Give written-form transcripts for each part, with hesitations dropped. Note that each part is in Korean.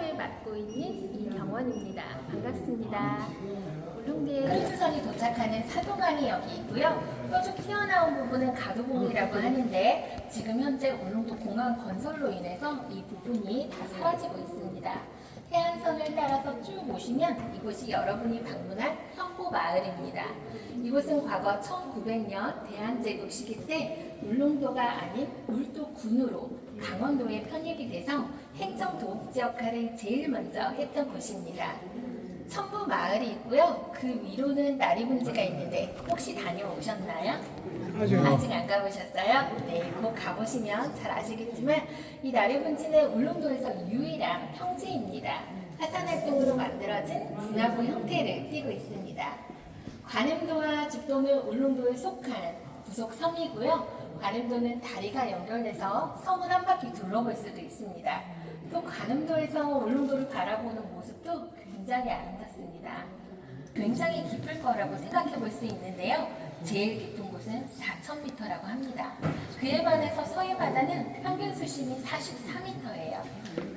해설을 맡고 있는 이경원입니다. 반갑습니다. 울릉도에 크루즈선이 도착하는 사도강이 여기 있고요. 뾰족 튀어나온 부분은 가두봉이라고 하는데 지금 현재 울릉도 공항 건설로 인해서 이 부분이 다 사라지고 있습니다. 해안선을 따라서 쭉 오시면 이곳이 여러분이 방문한 현포마을입니다. 이곳은 과거 1900년 대한제국 시기 때 울릉도가 아닌 울도군으로 강원도에 편입이 돼서 행정도읍지 역할을 제일 먼저 했던 곳입니다. 천부마을이 있고요. 그 위로는 나리분지가 있는데 혹시 다녀오셨나요? 아직 안 가보셨어요? 네, 곧 가보시면 잘 아시겠지만 이 나리분지는 울릉도에서 유일한 평지입니다. 화산활동으로 만들어진 분화구 형태를 띠고 있습니다. 관음도와 죽도는 울릉도에 속한 부속 섬이고요. 관음도는 다리가 연결돼서 섬을 한 바퀴 둘러볼 수도 있습니다. 또 관음도에서 울릉도를 바라보는 모습도 굉장히 아름답습니다. 굉장히 깊을 거라고 생각해 볼 수 있는데요. 제일 깊은 곳은 4,000m라고 합니다. 그에 반해서 서해바다는 평균 수심이 44m예요.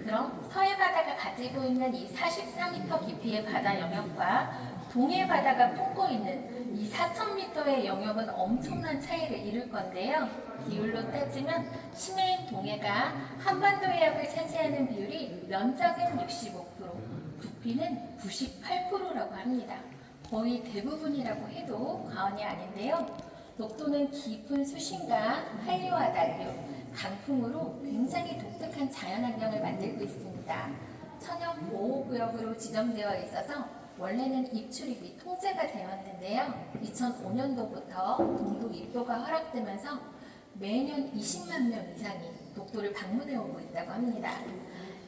그럼 서해바다가 가지고 있는 이 44m 깊이의 바다 영역과 동해바다가 품고 있는 이 4,000m의 영역은 엄청난 차이를 이룰 건데요. 비율로 따지면 심해인 동해가 한반도 해역을 차지하는 비율이 면적은 65%, 부피는 98%라고 합니다. 거의 대부분이라고 해도 과언이 아닌데요. 녹도는 깊은 수심과 한류와 난류, 강풍으로 굉장히 독특한 자연환경을 만들고 있습니다. 천연보호구역으로 지정되어 있어서 원래는 입출입이 통제가 되었는데요. 2005년도부터 동독 입도가 허락되면서 매년 20만 명 이상이 독도를 방문해 오고 있다고 합니다.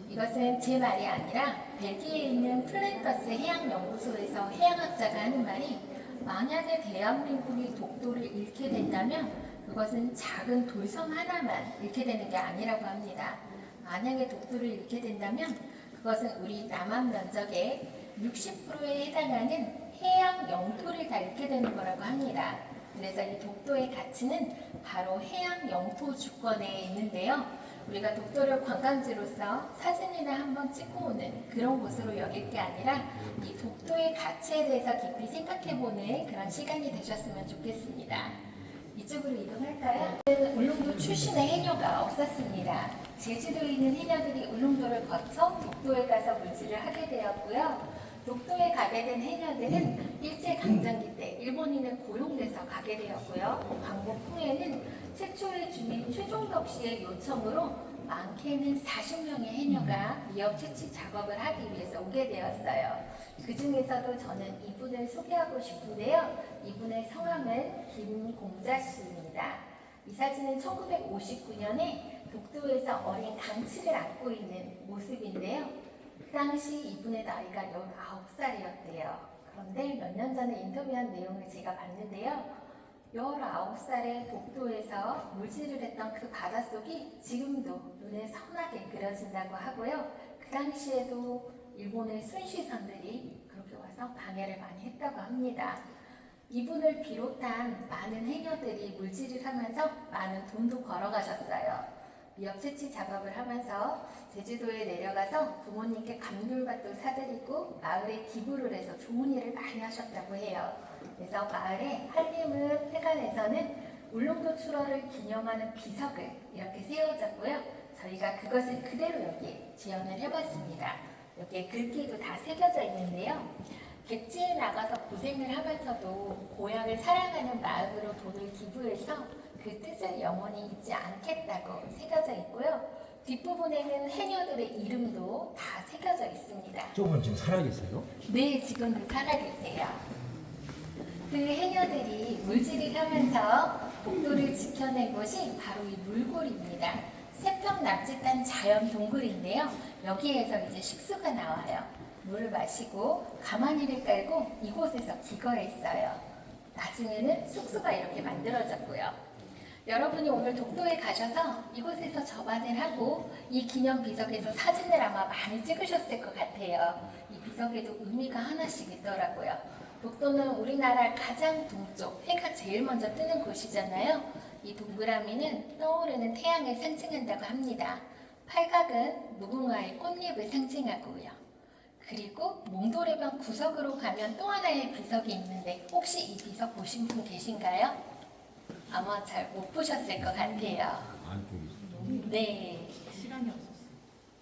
이것은 제 말이 아니라 벨기에 있는 플랜터스 해양연구소에서 해양학자가 하는 말이 만약에 대한민국이 독도를 잃게 된다면 그것은 작은 돌섬 하나만 잃게 되는 게 아니라고 합니다. 만약에 독도를 잃게 된다면 그것은 우리 남한 면적의 60%에 해당하는 해양 영토를 다 잃게 되는 거라고 합니다. 그래서 이 독도의 가치는 바로 해양 영토 주권에 있는데요. 우리가 독도를 관광지로서 사진이나 한번 찍고 오는 그런 곳으로 여길 게 아니라 이 독도의 가치에 대해서 깊이 생각해보는 그런 시간이 되셨으면 좋겠습니다. 이쪽으로 이동할까요? 울릉도 출신의 해녀가 없었습니다. 제주도에 있는 해녀들이 울릉도를 거쳐 독도에 가서 물질을 하게 되었고요. 독도에 가게 된 해녀들은 일제강점기 때 일본인은 고용돼서 가게 되었고요. 광복 후에는 최초의 주민 최종덕 씨의 요청으로 많게는 40명의 해녀가 미역 채취 작업을 하기 위해서 오게 되었어요. 그 중에서도 저는 이분을 소개하고 싶은데요. 이분의 성함은 김공자 씨입니다. 이 사진은 1959년에 독도에서 어린 강치를 안고 있는 모습인데요. 그 당시 이분의 나이가 19살이었대요. 그런데 몇 년 전에 인터뷰한 내용을 제가 봤는데요. 19살에 독도에서 물질을 했던 그 바닷속이 지금도 눈에 선하게 그려진다고 하고요. 그 당시에도 일본의 순시선들이 그렇게 와서 방해를 많이 했다고 합니다. 이분을 비롯한 많은 해녀들이 물질을 하면서 많은 돈도 벌어가셨어요. 미역 채취 작업을 하면서 제주도에 내려가서 부모님께 감귤밭도 사드리고 마을에 기부를 해서 좋은 일을 많이 하셨다고 해요. 그래서 마을의 한림읍 회관에서는 울릉도 출어를 기념하는 비석을 이렇게 세워졌고요. 저희가 그것을 그대로 여기에 재현을 해봤습니다. 여기에 글귀도 다 새겨져 있는데요. 객지에 나가서 고생을 하면서도 고향을 사랑하는 마음으로 돈을 기부해서 그 뜻을 영원히 잊지 않겠다고 새겨져 있고요. 뒷부분에는 해녀들의 이름도 다 새겨져 있습니다. 저분 지금 살아계세요? 네, 지금도 살아계세요. 그 해녀들이 물질을 하면서 독도를 지켜낸 곳이 바로 이 물골입니다. 세평 납짓한 자연 동굴인데요. 여기에서 이제 식수가 나와요. 물을 마시고 가마니를 깔고 이곳에서 기거했어요. 나중에는 숙소가 이렇게 만들어졌고요. 여러분이 오늘 독도에 가셔서 이곳에서 접안을 하고 이 기념 비석에서 사진을 아마 많이 찍으셨을 것 같아요. 이 비석에도 의미가 하나씩 있더라고요. 독도는 우리나라 가장 동쪽, 해가 제일 먼저 뜨는 곳이잖아요. 이 동그라미는 떠오르는 태양을 상징한다고 합니다. 팔각은 무궁화의 꽃잎을 상징하고요. 그리고 몽돌의변 구석으로 가면 또 하나의 비석이 있는데 혹시 이 비석 보신 분 계신가요? 아마 잘 못 보셨을 것 같아요. 안쪽에 있어. 네. 시간이 없었어.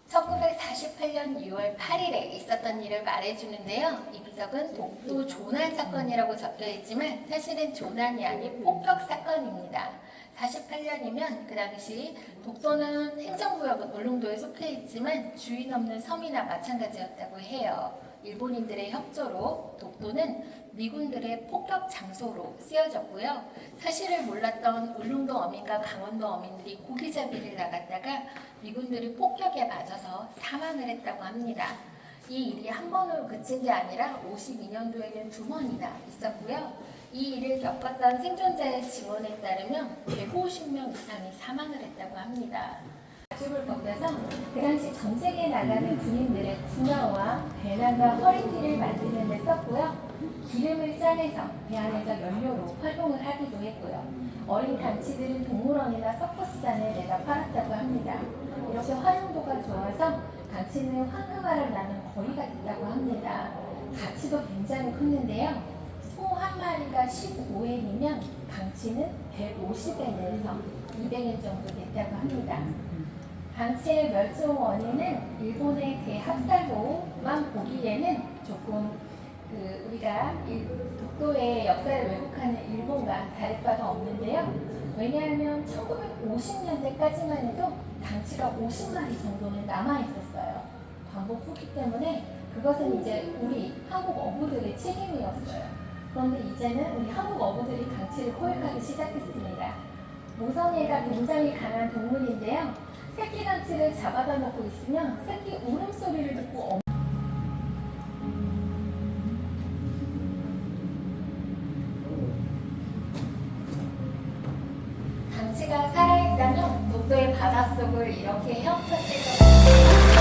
1948년 6월 8일에 있었던 일을 말해주는데요. 이 비석은 독도 조난 사건이라고 적혀있지만 사실은 조난이 아닌 폭격 사건입니다. 48년이면 그 당시 독도는 행정구역은 울릉도에 속해 있지만 주인 없는 섬이나 마찬가지였다고 해요. 일본인들의 협조로 독도는 미군들의 폭격 장소로 쓰여졌고요. 사실을 몰랐던 울릉도 어민과 강원도 어민들이 고기잡이를 나갔다가 미군들이 폭격에 맞아서 사망을 했다고 합니다. 이 일이 한 번으로 그친 게 아니라 52년도에는 두 번이나 있었고요. 이 일을 겪었던 생존자의 증언에 따르면 150명 이상이 사망을 했다고 합니다. 가죽을 벗겨서 그 당시 전쟁에 나가는 군인들의 군화와 배낭과 허리띠를 만드는 데 썼고요. 기름을 짜내서 배 안에서 연료로 활용을 하기도 했고요. 어린 강치들은 동물원이나 서커스단에 내다 팔았다고 합니다. 이렇게 활용도가 좋아서 강치는 황금알을 낳는 거리가 있다고 합니다. 가치도 굉장히 컸는데요. 소 한 마리가 15엔이면 강치는 150엔에서 200엔 정도 됐다고 합니다. 강치의 멸종 원인은 일본의 대학살로만 보기에는 조금 우리가 독도의 역사를 왜곡하는 일본과 다를 바가 없는데요. 왜냐하면 1950년대까지만 해도 강치가 50마리 정도는 남아있었어요. 광복 후기 때문에 그것은 이제 우리 한국 어부들의 책임이었어요. 그런데 이제는 우리 한국 어부들이 강치를 포획하기 시작했습니다. 모성애가 굉장히 강한 동물인데요. 새끼 강치를 잡아다 놓고 있으면 새끼 울음소리를 듣고 강치가 살아있다면 독도의 바닷속을 이렇게 헤엄쳤을 것입니다.